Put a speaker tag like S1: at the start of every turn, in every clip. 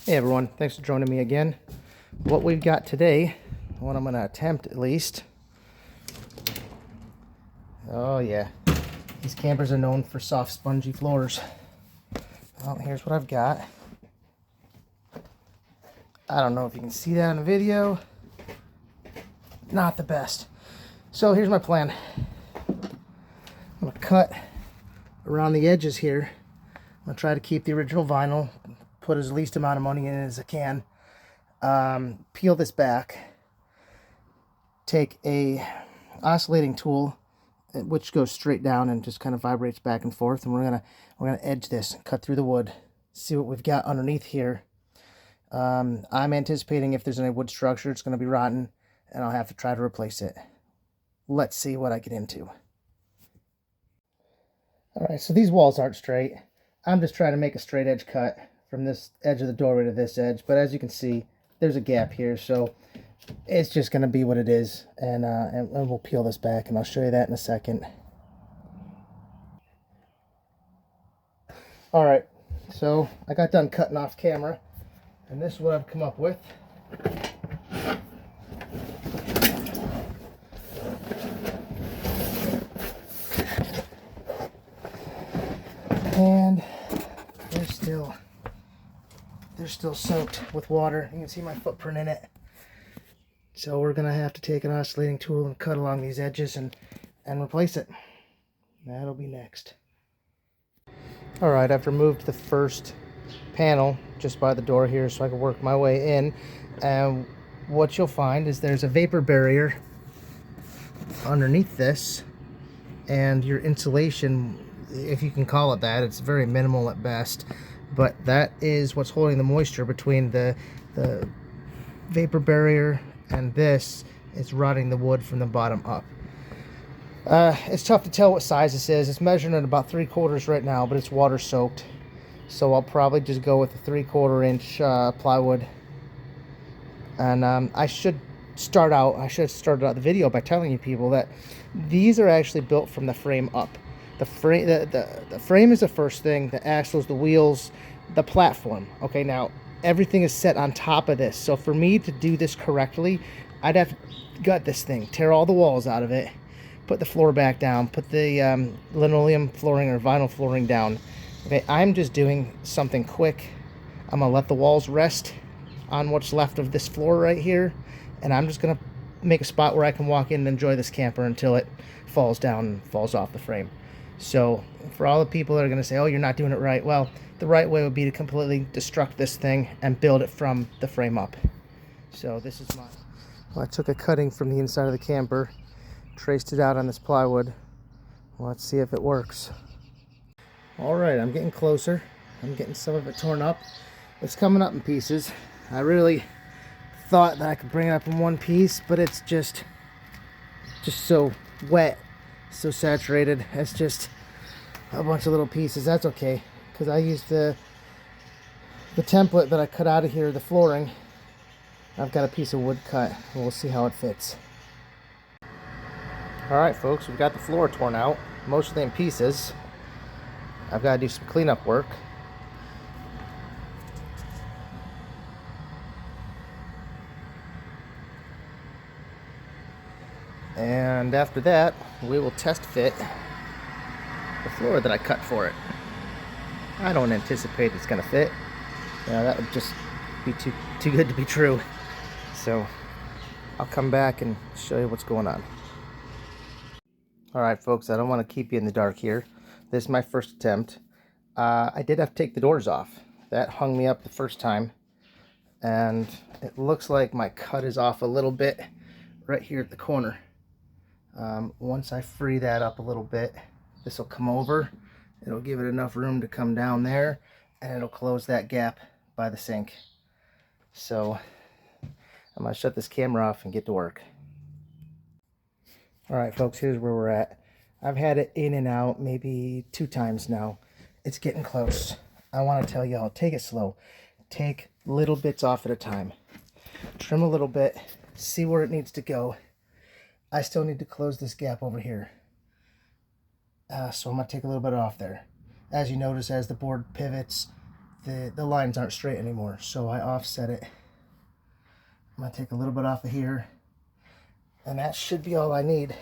S1: Hey everyone, thanks for joining me again. What we've got today, what I'm going to attempt at least. Oh yeah, these campers are known for soft spongy floors. Well, here's what I've got. I don't know if you can see that in the video. Not the best. So here's my plan. I'm going to cut around the edges here. I'm going to try to keep the original vinyl, put as least amount of money in it as I can. Peel this back, take a oscillating tool which goes straight down and just kind of vibrates back and forth, and we're gonna edge this, cut through the wood, see what we've got underneath here. I'm anticipating if there's any wood structure, it's going to be rotten and I'll have to try to replace it. Let's see what I get into. Alright, so these walls aren't straight. I'm just trying to make a straight edge cut from this edge of the doorway to this edge, but as you can see, there's a gap here, so it's just going to be what it is, and we'll peel this back, and I'll show you that in a second. Alright, so I got done cutting off camera, and this is what I've come up with. And they're still soaked with water. You can see my footprint in it. So we're gonna have to take an oscillating tool and cut along these edges and replace it. That'll be next. All right, I've removed the first panel just by the door here so I can work my way in. And what you'll find is there's a vapor barrier underneath this, and your insulation, if you can call it that, it's very minimal at best, but that is what's holding the moisture between the vapor barrier and this. Is rotting the wood from the bottom up. It's tough to tell what size this is. It's measuring at about 3/4 right now, but it's water soaked, so I'll probably just go with a 3/4 inch plywood. And I should have started out the video by telling you people that these are actually built from the frame up. The frame is the first thing, the axles, the wheels, the platform. Okay, now everything is set on top of this, so for me to do this correctly, I'd have to gut this thing, tear all the walls out of it, put the floor back down, put the linoleum flooring or vinyl flooring down. Okay, I'm just doing something quick. I'm gonna let the walls rest on what's left of this floor right here, and I'm just gonna make a spot where I can walk in and enjoy this camper until it falls down and falls off the frame. So for all the people that are gonna say, oh, you're not doing it right, well, the right way would be to completely destruct this thing and build it from the frame up. So this is my... Well, I took a cutting from the inside of the camper, traced it out on this plywood. Well, let's see if it works. All right, I'm getting closer. I'm getting some of it torn up. It's coming up in pieces. I really thought that I could bring it up in one piece, but it's just so wet, so saturated. It's just a bunch of little pieces. That's okay, because I used the template that I cut out of here, the flooring. I've got a piece of wood cut. We'll see how it fits. All right, folks, we've got the floor torn out, mostly in pieces. I've got to do some cleanup work. And after that, we will test fit the floor that I cut for it. I don't anticipate it's going to fit. That would just be too good to be true. So I'll come back and show you what's going on. All right, folks, I don't want to keep you in the dark here. This is my first attempt. I did have to take the doors off. That hung me up the first time. And it looks like my cut is off a little bit right here at the corner. Once I free that up a little bit, this will come over. It'll give it enough room to come down there, and it'll close that gap by the sink. So I'm going to shut this camera off and get to work. Alright, folks, here's where we're at. I've had it in and out maybe 2 times now. It's getting close. I want to tell y'all, take it slow. Take little bits off at a time. Trim a little bit, see where it needs to go. I still need to close this gap over here. So I'm going to take a little bit off there. As you notice, as the board pivots, the lines aren't straight anymore, so I offset it. I'm going to take a little bit off of here, and that should be all I need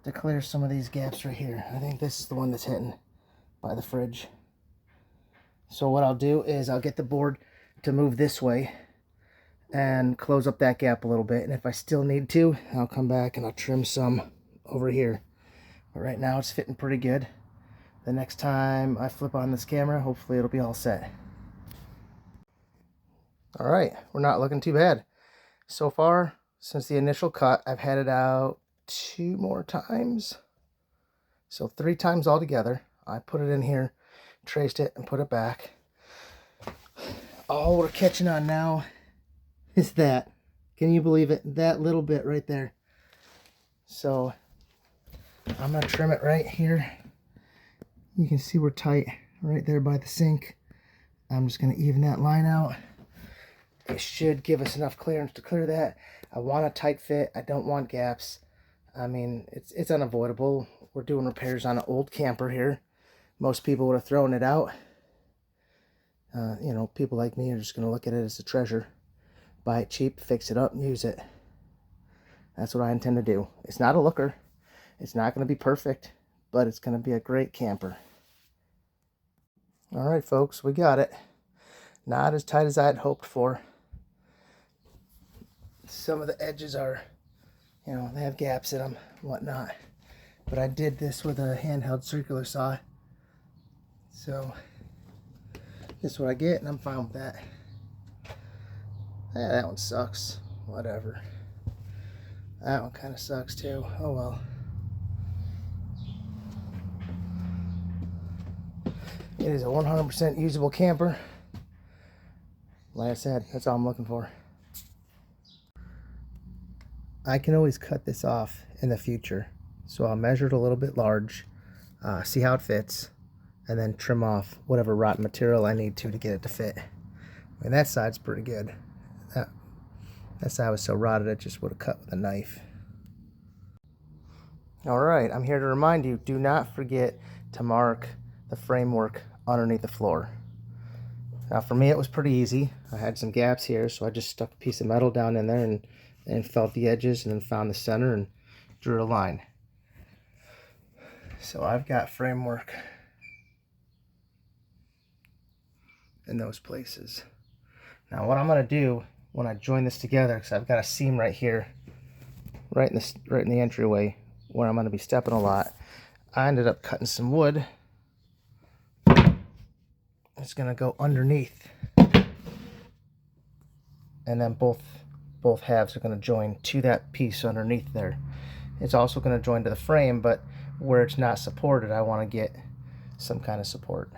S1: to clear some of these gaps right here. I think this is the one that's hitting by the fridge. So what I'll do is I'll get the board to move this way and close up that gap a little bit, and if I still need to, I'll come back and I'll trim some over here. But right now it's fitting pretty good. The next time I flip on this camera, hopefully it'll be all set. All right, we're not looking too bad. So far, since the initial cut, I've had it out 2 more times. So 3 times altogether. I put it in here, traced it, and put it back. All we're catching on now is that. Can you believe it? That little bit right there. So I'm going to trim it right here. You can see we're tight right there by the sink. I'm just going to even that line out. It should give us enough clearance to clear that. I want a tight fit. I don't want gaps. I mean, it's unavoidable. We're doing repairs on an old camper here. Most people would have thrown it out. You know, people like me are just going to look at it as a treasure. Buy it cheap, fix it up, and use it. That's what I intend to do. It's not a looker. It's not going to be perfect, but it's going to be a great camper. All right, folks, we got it. Not as tight as I had hoped for. Some of the edges are, you know, they have gaps in them, whatnot. But I did this with a handheld circular saw. So, this is what I get, and I'm fine with that. Yeah, that one sucks. Whatever. That one kind of sucks too. Oh well. It is a 100% usable camper. Like I said, that's all I'm looking for. I can always cut this off in the future. So I'll measure it a little bit large, see how it fits, and then trim off whatever rotten material I need to get it to fit. I mean, that side's pretty good. That side was so rotted it just would have cut with a knife. Alright, I'm here to remind you, do not forget to mark the framework underneath the floor. Now for me it was pretty easy. I had some gaps here, so I just stuck a piece of metal down in there and felt the edges and then found the center and drew a line. So I've got framework in those places. Now what I'm going to do when I join this together, because I've got a seam right here, right in the entryway where I'm going to be stepping a lot, I ended up cutting some wood. It's going to go underneath, and then both halves are going to join to that piece underneath there. It's also going to join to the frame, but where it's not supported, I want to get some kind of support.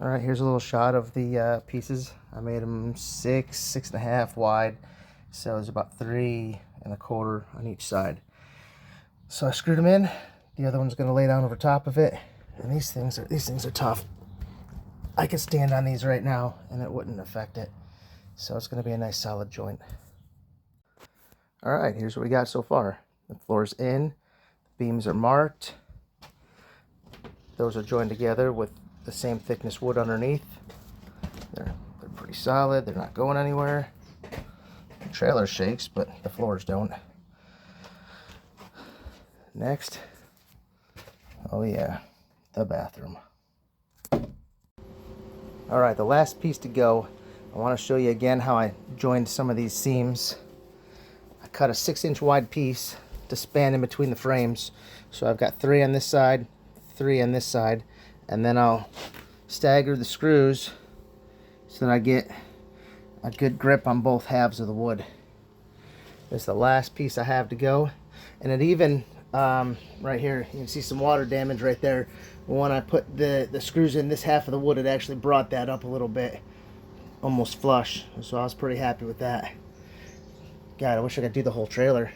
S1: Alright, here's a little shot of the pieces. I made them 6.5 wide, so it's about 3.25 on each side. So I screwed them in. The other one's going to lay down over top of it, and these things are tough. I could stand on these right now, and it wouldn't affect it. So it's going to be a nice solid joint. Alright, here's what we got so far. The floor's in, the beams are marked. Those are joined together with the same thickness wood underneath. They're pretty solid, they're not going anywhere. The trailer shakes, but the floors don't. Next, oh yeah, the bathroom. Alright, the last piece to go. I want to show you again how I joined some of these seams. I cut a 6-inch wide piece to span in between the frames. So I've got 3 on this side, 3 on this side, and then I'll stagger the screws so that I get a good grip on both halves of the wood. This is the last piece I have to go, and it even right here you can see some water damage right there. When I put the screws in this half of the wood, it actually brought that up a little bit, almost flush, so I was pretty happy with that. God, I wish I could do the whole trailer.